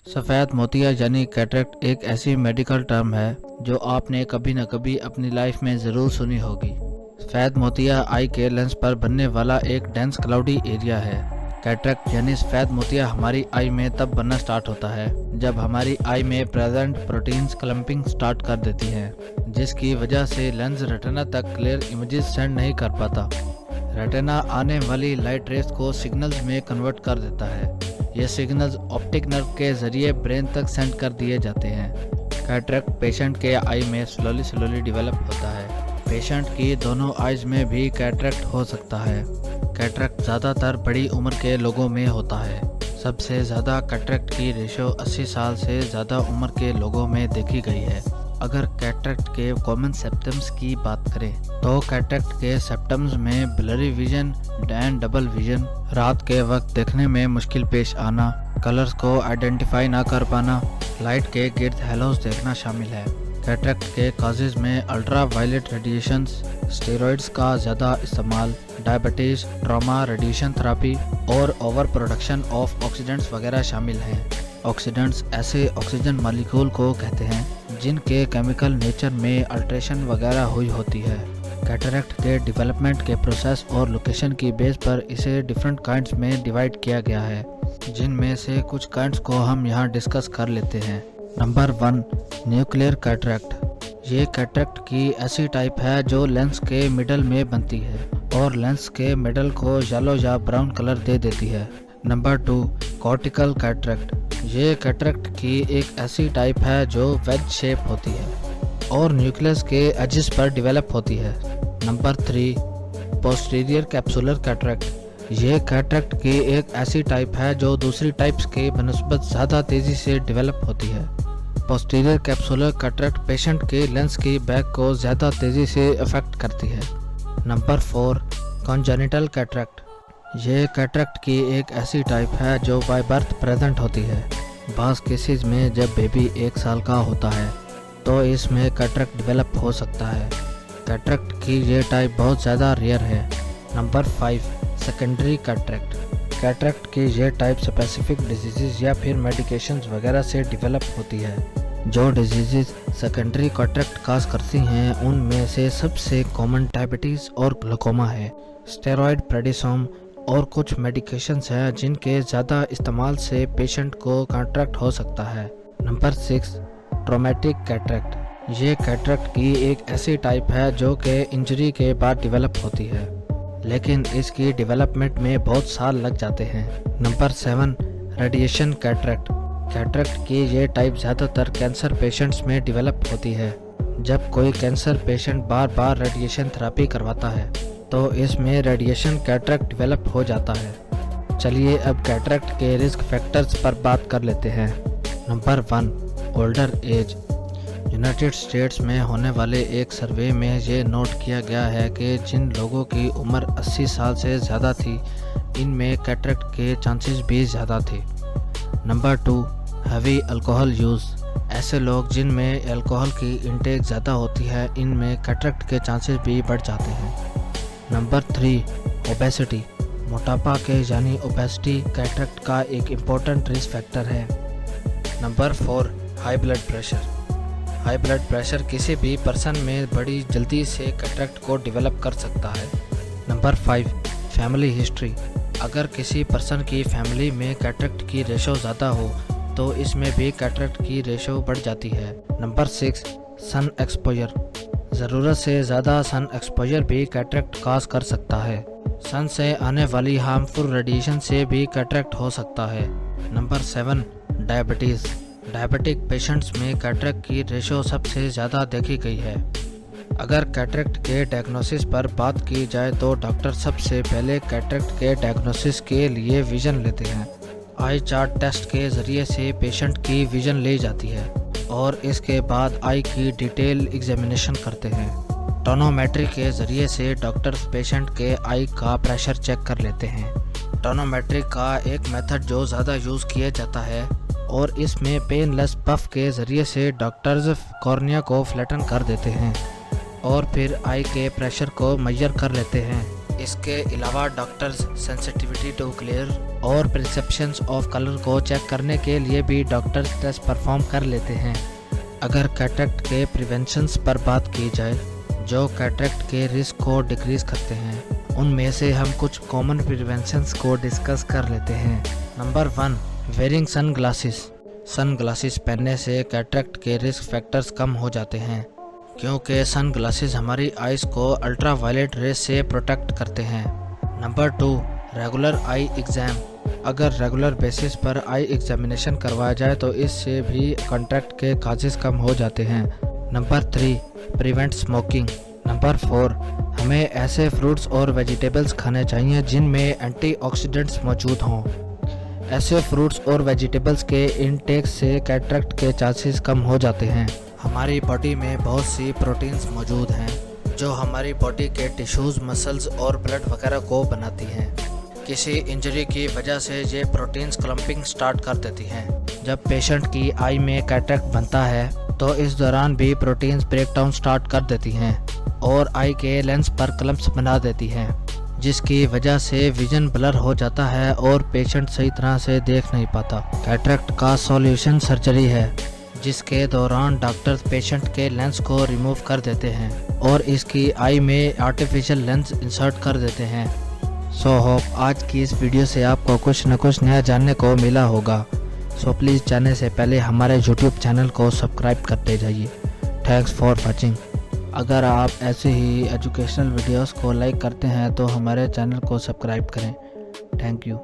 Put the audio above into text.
सफ़ेद मोतिया यानी कैटरेक्ट एक ऐसी मेडिकल टर्म है जो आपने कभी न कभी अपनी लाइफ में ज़रूर सुनी होगी। सफ़ेद मोतिया आई के लेंस पर बनने वाला एक डेंस क्लाउडी एरिया है। कैटरेक्ट यानी सफ़ेद मोतिया हमारी आई में तब बनना स्टार्ट होता है जब हमारी आई में प्रेजेंट प्रोटीन्स क्लम्पिंग स्टार्ट कर देती हैं, जिसकी वजह से लेंस रेटिना तक क्लियर इमेजेस सेंड नहीं कर पाता। रेटिना आने वाली लाइट रेस को सिग्नल्स में कन्वर्ट कर देता है। ये सिग्नल्स ऑप्टिक नर्व के जरिए ब्रेन तक सेंड कर दिए जाते हैं। कैटरेक्ट पेशेंट के आई में स्लोली डेवलप होता है। पेशेंट की दोनों आइज में भी कैटरेक्ट हो सकता है। कैटरेक्ट ज़्यादातर बड़ी उम्र के लोगों में होता है। सबसे ज़्यादा कैटरेक्ट की रेशियो 80 साल से ज़्यादा उम्र के लोगों में देखी गई है। अगर कैटरेक्ट के कॉमन सिम्टम्स की बात करें तो कैटरेक्ट के सिम्टम्स में blurry vision and double vision, रात के वक्त देखने में मुश्किल पेश आना, कलर्स को आइडेंटिफाई ना कर पाना, लाइट के गिर्द हेलोस देखना शामिल है। कैटरेक्ट के काजेज में अल्ट्रा वायलेट रेडिएशंस, स्टेरॉइड्स का ज़्यादा इस्तेमाल, डायबिटीज़, ट्रॉमा, रेडिएशन थेरेपी और ओवर प्रोडक्शन ऑफ ऑक्सीडेंट्स वगैरह शामिल हैं। ऑक्सीडेंट्स ऐसे ऑक्सीजन मॉलिक्यूल को कहते हैं जिनके केमिकल नेचर में अल्ट्रेशन वगैरह हुई होती है। कैटरेक्ट के डेवलपमेंट के प्रोसेस और लोकेशन की बेस पर इसे डिफरेंट काइंड्स में डिवाइड किया गया है, जिनमें से कुछ काइंड्स को हम यहाँ डिस्कस कर लेते हैं। Number 1, nuclear cataract. ये कैटरेक्ट की ऐसी टाइप है जो लेंस के मिडल में बनती है और लेंस के मिडल को येलो या ब्राउन कलर दे देती है। Number 2, cortical cataract. ये कैटरेक्ट की एक ऐसी टाइप है जो वेज शेप होती है और न्यूक्लियस के एजेस पर डेवलप होती है। Number 3, posterior capsular cataract. ये कैटरेक्ट की एक ऐसी टाइप है जो दूसरी टाइप्स के बनस्बत ज़्यादा तेज़ी से डेवलप होती है। पोस्टीरियर कैप्सुलर कैटरेक्ट पेशेंट के लेंस की बैक को ज़्यादा तेज़ी से अफेक्ट करती है। Number 4, congenital cataract. ये कैटरेक्ट की एक ऐसी टाइप है जो बाय बर्थ प्रेजेंट होती है। बास केसेस में जब बेबी 1 साल का होता है तो इसमें कैटरेक्ट डेवलप हो सकता है। कैटरेक्ट की ये टाइप बहुत ज़्यादा रेयर है। Number 5, secondary cataract. कैटरेक्ट की ये टाइप स्पेसिफिक डिजीज़ या फिर मेडिकेशंस वगैरह से डेवलप होती है। जो डिजीज़ सेकेंडरी कैटरेक्ट काज करती हैं उनमें से सबसे कॉमन डायबिटीज़ और ग्लूकोमा है। स्टेरॉयड, प्रेडिसोम और कुछ मेडिकेशंस हैं जिनके ज़्यादा इस्तेमाल से पेशेंट को कैटरेक्ट हो सकता है। Number 6, traumatic cataract. ये कैटरेक्ट की एक ऐसी टाइप है जो कि इंजरी के बाद डेवलप होती है, लेकिन इसकी डेवलपमेंट में बहुत साल लग जाते हैं। Number 7, radiation cataract. कैटरेक्ट की ये टाइप ज़्यादातर कैंसर पेशेंट्स में डेवलप होती है। जब कोई कैंसर पेशेंट बार बार रेडिएशन थेरेपी करवाता है तो इसमें रेडिएशन कैटरेक्ट डेवलप हो जाता है। चलिए अब कैटरेक्ट के रिस्क फैक्टर्स पर बात कर लेते हैं। Number 1, older age. United states में होने वाले एक सर्वे में ये नोट किया गया है कि जिन लोगों की उम्र 80 साल से ज़्यादा थी इनमें कैटरेक्ट के चांसेस भी ज़्यादा थे। Number 2, heavy alcohol use. ऐसे लोग जिनमें अल्कोहल की इंटेक ज़्यादा होती है इनमें कैटरेक्ट के चांसेस भी बढ़ जाते हैं। Number 3, obesity. मोटापा के यानी ओबेसिटी कैटरेक्ट का एक इम्पोर्टेंट रिस्क फैक्टर है। Number 4, high blood pressure. High blood pressure किसी भी पर्सन में बड़ी जल्दी से कैटरेक्ट को डेवलप कर सकता है। Number 5, family history. अगर किसी पर्सन की फैमिली में कैटरेक्ट की रेशो ज़्यादा हो तो इसमें भी कैटरेक्ट की रेशो बढ़ जाती है। Number 6, sun exposure. ज़रूरत से ज़्यादा सन एक्सपोजर भी कैटरेक्ट काज कर सकता है। सन से आने वाली हार्मफुल रेडिएशन से भी कैटरेक्ट हो सकता है। Number 7, diabetes. डायबिटिक पेशेंट्स में कैटरेक्ट की रेशो सबसे ज़्यादा देखी गई है। अगर कैटरेक्ट के डायग्नोसिस पर बात की जाए तो डॉक्टर सबसे पहले कैटरेक्ट के डायग्नोसिस के लिए विज़न लेते हैं। आई चार्ट टेस्ट के ज़रिए से पेशेंट की विज़न ली जाती है और इसके बाद आई की डिटेल एग्जामिनेशन करते हैं। टोनोमेट्री के ज़रिए से डॉक्टर्स पेशेंट के आई का प्रेशर चेक कर लेते हैं। टोनोमेट्री का एक मेथड जो ज़्यादा यूज़ किया जाता है और इसमें पेनलेस पफ के ज़रिए से डॉक्टर्स कॉर्निया को फ्लैटन कर देते हैं और फिर आई के प्रेशर को मेजर कर लेते हैं। इसके अलावा डॉक्टर्स सेंसिटिविटी टू ग्लेयर और परसेप्शंस ऑफ कलर को चेक करने के लिए भी डॉक्टर्स टेस्ट परफॉर्म कर लेते हैं। अगर कैटरेक्ट के प्रिवेंशंस पर बात की जाए जो कैटरेक्ट के रिस्क को डिक्रीज करते हैं, उनमें से हम कुछ कॉमन प्रिवेंशंस को डिस्कस कर लेते हैं। Number 1, wearing sunglasses. Sunglasses पहनने से कैटरेक्ट के रिस्क फैक्टर्स कम हो जाते हैं क्योंकि सन ग्लासेस हमारी आइज़ को अल्ट्रा वायलेट रेस से प्रोटेक्ट करते हैं। नंबर 2, रेगुलर आई एग्ज़ाम। अगर रेगुलर बेसिस पर आई एग्जामिनेशन करवाया जाए तो इससे भी कैटरेक्ट के काजेस कम हो जाते हैं। Number 3, prevent smoking. नंबर 4, हमें ऐसे फ्रूट्स और वेजिटेबल्स खाने चाहिए जिनमें एंटीऑक्सीडेंट्स मौजूद हों। ऐसे फ्रूट्स और वेजिटेबल्स के इनटेक से कैटरेक्ट के चांसेस कम हो जाते हैं। हमारी बॉडी में बहुत सी प्रोटीन्स मौजूद हैं जो हमारी बॉडी के टिश्यूज़, मसल्स और ब्लड वगैरह को बनाती हैं। किसी इंजरी की वजह से ये प्रोटीन्स क्लम्पिंग स्टार्ट कर देती हैं। जब पेशेंट की आई में कैटरेक्ट बनता है तो इस दौरान भी प्रोटीन्स ब्रेकडाउन स्टार्ट कर देती हैं और आई के लेंस पर क्लम्प्स बना देती हैं, जिसकी वजह से विजन ब्लर हो जाता है और पेशेंट सही तरह से देख नहीं पाता। कैटरेक्ट का सॉल्यूशन सर्जरी है, जिसके दौरान डॉक्टर्स पेशेंट के लेंस को रिमूव कर देते हैं और इसकी आई में आर्टिफिशियल लेंस इंसर्ट कर देते हैं। सो होप आज की इस वीडियो से आपको कुछ न कुछ नया जानने को मिला होगा। सो प्लीज़ जाने से पहले हमारे यूट्यूब चैनल को सब्सक्राइब करते जाइए। Thanks for watching. अगर आप ऐसे ही एजुकेशनल वीडियोस को लाइक करते हैं तो हमारे चैनल को सब्सक्राइब करें। Thank you.